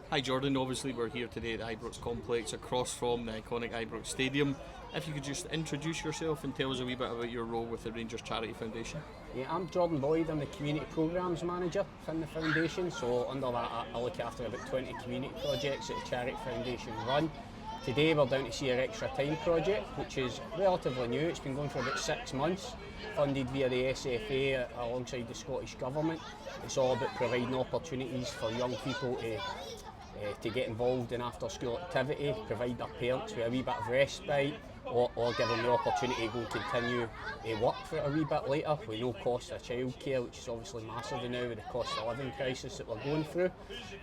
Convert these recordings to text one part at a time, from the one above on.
Hi Jordan, obviously we're here today at the Ibrox complex across from the iconic Ibrox Stadium. If you could just introduce yourself and tell us a wee bit about your role with the Rangers Charity Foundation. Yeah, I'm Jordan Boyd, I'm the Community Programmes Manager within the Foundation, so under that I look after about 20 community projects that the Charity Foundation run. Today we're down to see our Extra Time project, which is relatively new. It's been going for about 6 months, funded via the SFA alongside the Scottish Government. It's all about providing opportunities for young people to get involved in after school activity, provide their parents with a wee bit of respite, or give them the opportunity to go and continue work for a wee bit later with no cost of childcare, which is obviously massive now with the cost of living crisis that we're going through.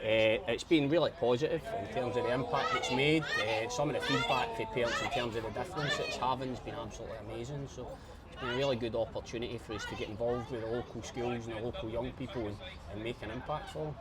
It's been really positive in terms of the impact it's made. Some of the feedback from parents in terms of the difference it's having has been absolutely amazing. So it's been a really good opportunity for us to get involved with the local schools and the local young people and make an impact for them.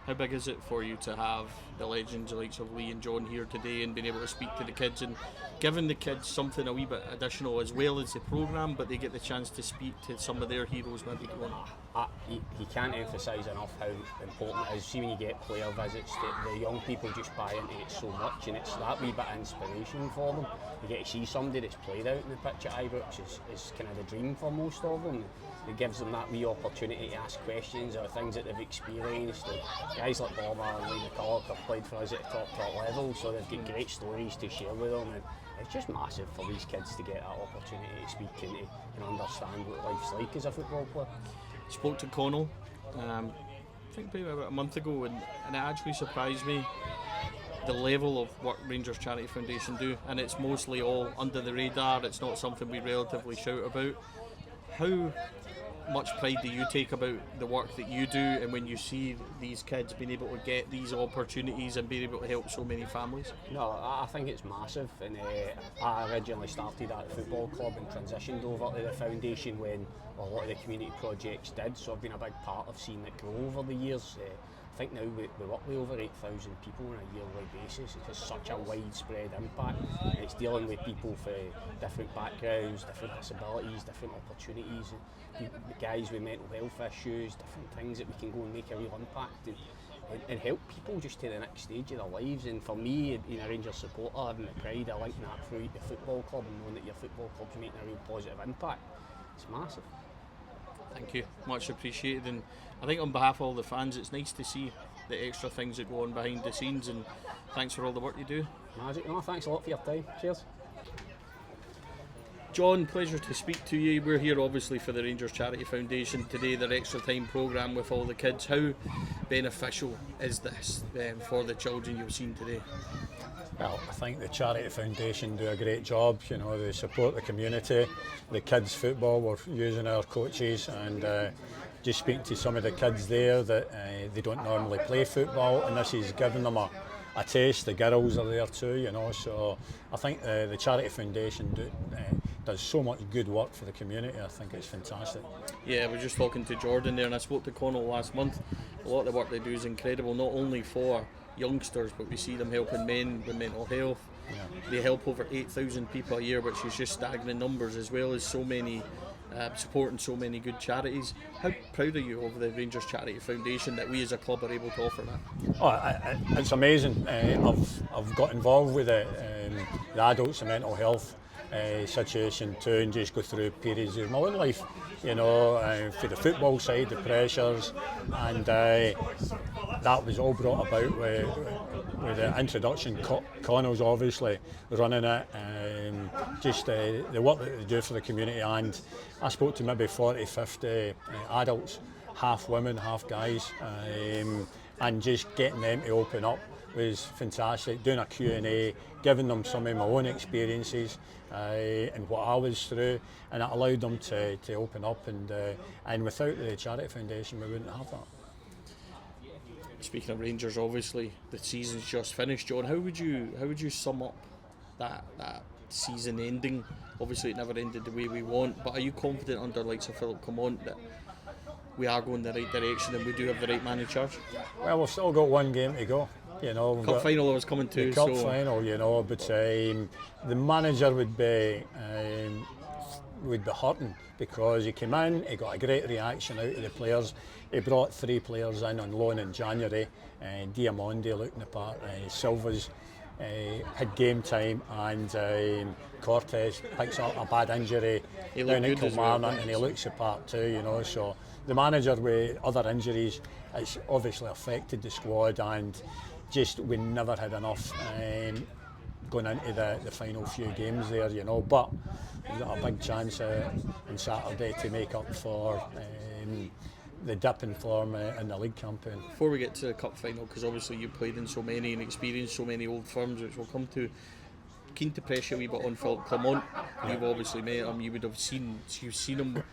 How big is it for you to have the legends, the likes of Lee and John here today and being able to speak to the kids and giving the kids something a wee bit additional as well as the programme, but they get the chance to speak to some of their heroes maybe going on? You can't emphasise enough how important it is. See, when you get player visits, the young people just buy into it so much, and it's that wee bit of inspiration for them. You get to see somebody that's played out in the pitch at Ibrox is kind of the dream for most of them. It gives them that wee opportunity to ask questions or things that they've experienced. And guys like Bob and Lee McCulloch have played for us at the top level, so they've got great stories to share with them. And it's just massive for these kids to get that opportunity to speak and understand what life's like as a football player. Spoke to Connell, I think maybe about a month ago, and it actually surprised me the level of what Rangers Charity Foundation do, and it's mostly all under the radar. It's not something we relatively shout about. How much pride do you take about the work that you do, and when you see these kids being able to get these opportunities and being able to help so many families? No, I think it's massive, and I originally started at the football club and transitioned over to the foundation when a lot of the community projects did, so I've been a big part of seeing it grow over the years. I think now we work with over 8,000 people on a yearly basis. It has such a widespread impact. It's dealing with people from different backgrounds, different disabilities, different opportunities, guys with mental health issues, different things that we can go and make a real impact and help people just to the next stage of their lives. And for me, being a Rangers supporter, having the pride of linking that through the football club and knowing that your football club's making a real positive impact, it's massive. Thank you, much appreciated, and I think on behalf of all the fans it's nice to see the extra things that go on behind the scenes, and thanks for all the work you do. Magic, no, thanks a lot for your time, cheers. John, pleasure to speak to you. We're here obviously for the Rangers Charity Foundation today, their Extra Time programme with all the kids. How beneficial is this for the children you've seen today? Well, I think the Charity Foundation do a great job. You know, they support the community, the kids' football. We're using our coaches and just speaking to some of the kids there that they don't normally play football, and this is giving them a taste. The girls are there too, you know. So I think the Charity Foundation does so much good work for the community. I think it's fantastic. Yeah, we're just talking to Jordan there, and I spoke to Connell last month. A lot of the work they do is incredible, not only for youngsters, but we see them helping men with mental health. Yeah. They help over 8,000 people a year, which is just staggering numbers, as well as so many supporting so many good charities. How proud are you of the Rangers Charity Foundation that we as a club are able to offer that? Oh, it's amazing. I've got involved with the adults and mental health situation too, and just go through periods of my own life, you know, for the football side, the pressures, and that was all brought about with the introduction. Connell's obviously running it, just the work that they do for the community, and I spoke to maybe 40, 50 adults, half women, half guys, and just getting them to open up was fantastic. Doing a Q&A, giving them some of my own experiences and what I was through, and it allowed them to open up, and without the Charity Foundation we wouldn't have that. Speaking of Rangers, obviously the season's just finished. John, how would you sum up that season ending? Obviously it never ended the way we want, but are you confident under likes of Philip Clement that we are going the right direction and we do have the right man in charge? Well, we've still got one game to go. You know, Cup final was coming too. The cup final, you know, but the manager would be would be hurting, because he came in, he got a great reaction out of the players. He brought 3 players in on loan in January, Diamondi looking the part, Silva's had game time, and Cortez picks up a bad injury down in Kilmarnock, and he looks the part too, you know. So the manager with other injuries, it's obviously affected the squad, and just we never had enough going into the final few games there, you know. But we've got a big chance on Saturday to make up for the dip in form in the league campaign. Before we get to the cup final, because obviously you played in so many and experienced so many old firms, which we'll come to, keen to press you a wee bit on Philip Clement. You've obviously met him, you've seen him.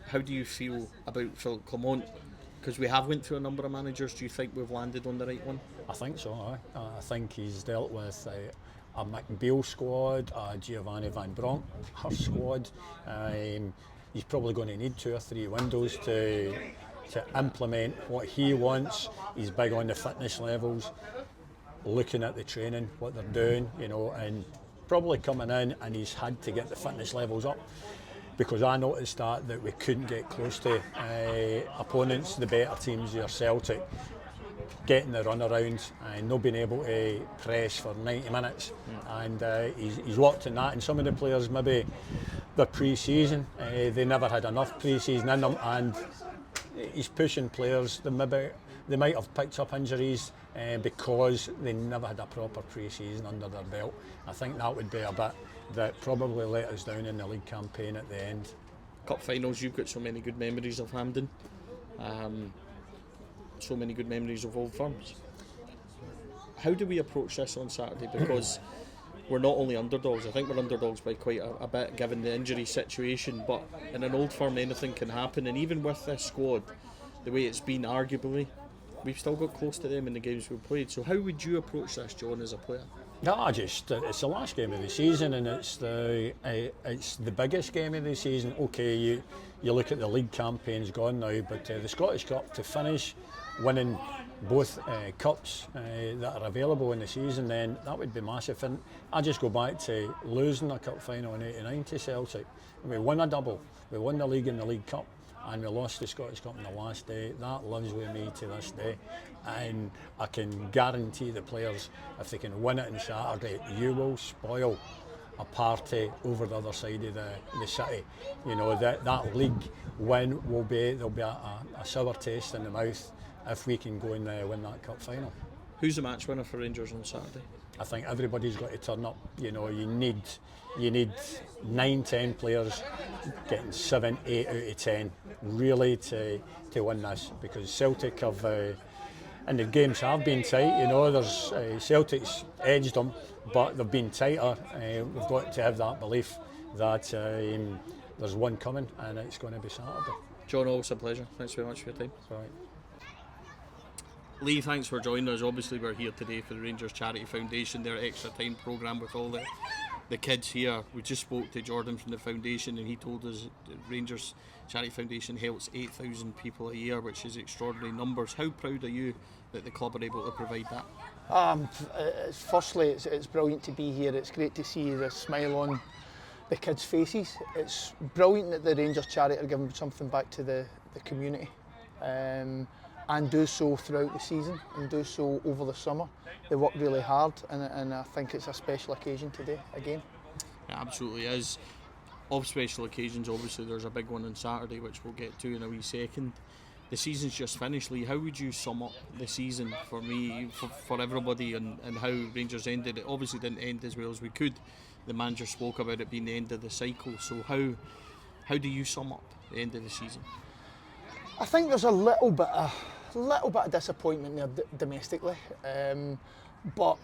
How do you feel about Philip Clement? Because we have went through a number of managers. Do you think we've landed on the right one? I think so. I think he's dealt with a McBeal squad, a Giovanni Van Bronckhorst squad. He's probably going to need 2 or 3 windows to implement what he wants. He's big on the fitness levels, looking at the training, what they're doing, you know, and probably coming in, and he's had to get the fitness levels up, because I noticed that we couldn't get close to opponents, the better teams, your Celtic, getting the runarounds and not being able to press for 90 minutes. And he's worked on that, and some of the players, maybe their pre-season, they never had enough pre-season in them, and he's pushing players. They might have picked up injuries because they never had a proper pre-season under their belt. I think that would be a bit that probably let us down in the league campaign at the end. Cup finals, you've got so many good memories of Hampden, so many good memories of old firms. How do we approach this on Saturday? Because we're not only underdogs, I think we're underdogs by quite a bit given the injury situation, but in an old firm anything can happen, and even with this squad, the way it's been arguably, we've still got close to them in the games we've played. So how would you approach this, John, as a player? No, it's the last game of the season, and it's the biggest game of the season. Okay, you look at the league campaign's gone now, but the Scottish Cup, to finish winning both cups that are available in the season, then that would be massive. And I just go back to losing a cup final in '89 to Celtic. And we won a double. We won the league and the League Cup, and we lost the Scottish Cup on the last day. That lives with me to this day, and I can guarantee the players, if they can win it on Saturday, you will spoil a party over the other side of the city. You know, that league win there'll be a sour taste in the mouth if we can go and win that cup final. Who's the match winner for Rangers on Saturday? I think everybody's got to turn up. You know, you need 9-10 players getting 7-8 out of 10 really to win this, because Celtic have and the games have been tight. You know, there's Celtic's edged them, but they've been tighter. We've got to have that belief that there's one coming, and it's going to be Saturday. John, always a pleasure. Thanks very much for your time. Right. Lee, thanks for joining us. Obviously we're here today for the Rangers Charity Foundation, their extra time programme with all the kids here. We just spoke to Jordan from the foundation, and he told us the Rangers Charity Foundation helps 8,000 people a year, which is extraordinary numbers. How proud are you that the club are able to provide that? Firstly, it's brilliant to be here. It's great to see the smile on the kids' faces. It's brilliant that the Rangers Charity are giving something back to the community. And do so throughout the season, and do so over the summer. They work really hard, and I think it's a special occasion today again. It absolutely is. Of special occasions, obviously there's a big one on Saturday, which we'll get to in a wee second. The season's just finished, Lee. How would you sum up the season for me, for everybody, and how Rangers ended? It obviously didn't end as well as we could. The manager spoke about it being the end of the cycle. So how do you sum up the end of the season? I think there's a little bit of disappointment there domestically, but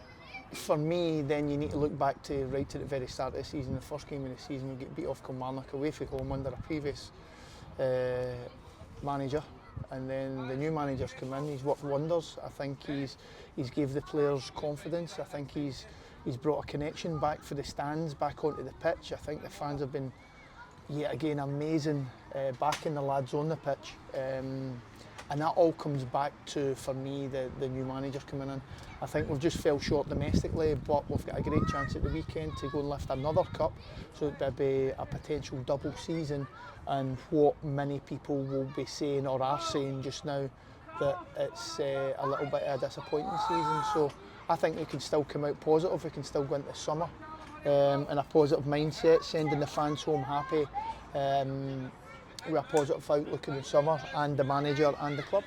for me, then you need to look back to right to the very start of the season. The first game of the season, we get beat off Kilmarnock away from home under a previous manager, and then the new manager's come in. He's worked wonders. I think he's gave the players confidence. I think he's brought a connection back for the stands, back onto the pitch. I think the fans have been yet again amazing backing the lads on the pitch. And that all comes back to, for me, the new managers coming in. I think we've just fell short domestically, but we've got a great chance at the weekend to go and lift another cup. So it'll be a potential double season, and what many people will be saying or are saying just now, that it's a little bit of a disappointing season. So I think we can still come out positive, we can still go into summer in a positive mindset, sending the fans home happy, with a positive outlook in the summer, and the manager and the club.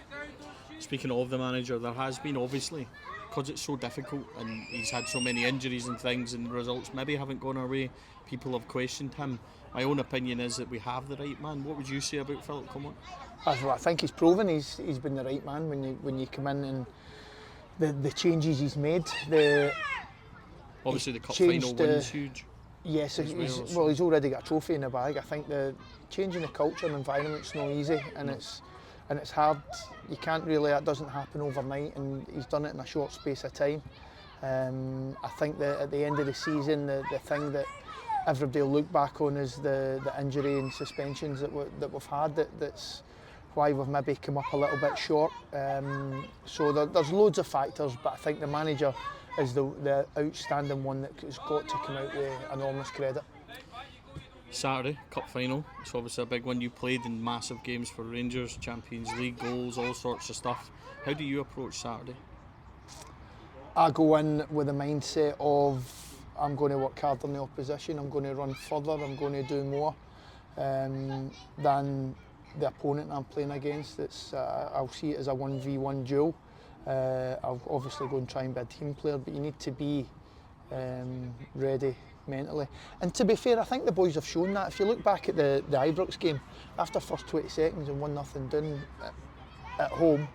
Speaking of the manager, there has been, obviously, because it's so difficult and he's had so many injuries and things, and results maybe haven't gone our way, people have questioned him. My own opinion is that we have the right man. What would you say about Philip Common? I think he's proven he's been the right man when you come in, and the changes he's made. Obviously the cup final win's huge. Yes, he's already got a trophy in the bag. I think the changing the culture and environment's not easy, and it's hard. You can't really, that doesn't happen overnight, and he's done it in a short space of time. I think that at the end of the season, the thing that everybody will look back on is the injury and suspensions that we've had. That's why we've maybe come up a little bit short. So there's loads of factors, but I think the manager is the outstanding one that has got to come out with enormous credit. Saturday, cup final. It's obviously a big one. You played in massive games for Rangers, Champions League goals, all sorts of stuff. How do you approach Saturday? I go in with a mindset of I'm going to work hard on the opposition, I'm going to run further, I'm going to do more than the opponent I'm playing against. I'll see it as a 1v1 duel. I'll obviously go and try and be a team player, but you need to be ready mentally. And to be fair, I think the boys have shown that. If you look back at the Ibrox game, after first 20 seconds and 1-0 down at home,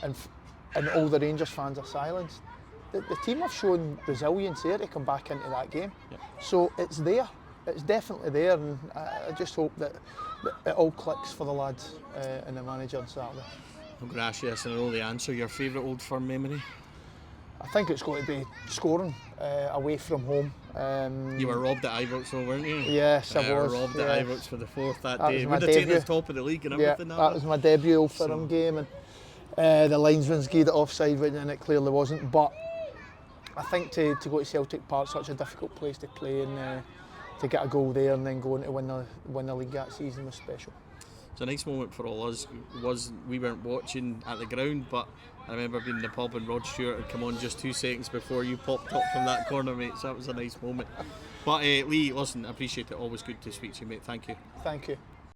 and all the Rangers fans are silenced, the team have shown resilience there to come back into that game. Yep. So it's there, it's definitely there, and I just hope that it all clicks for the lads and the manager on Saturday. I'm going to ask you this and I know the answer. Your favourite Old Firm memory? I think it's going to be scoring away from home. You were robbed at Ibrox though, weren't you? Yes, I was. Robbed at Ibrox for the fourth that That day. was my Would have taken debut. us top of the league and Yeah, everything. that was my debut Old Firm game, and the linesman's gave it offside, and it clearly wasn't. But I think to go to Celtic Park, such a difficult place to play, and to get a goal there and then go on to win the league that season was special. It's a nice moment for all us. We weren't watching at the ground, but I remember being in the pub and Rod Stewart had come on just 2 seconds before you popped up from that corner, mate, so that was a nice moment. But Lee, listen, I appreciate it. Always good to speak to you, mate. Thank you. Thank you.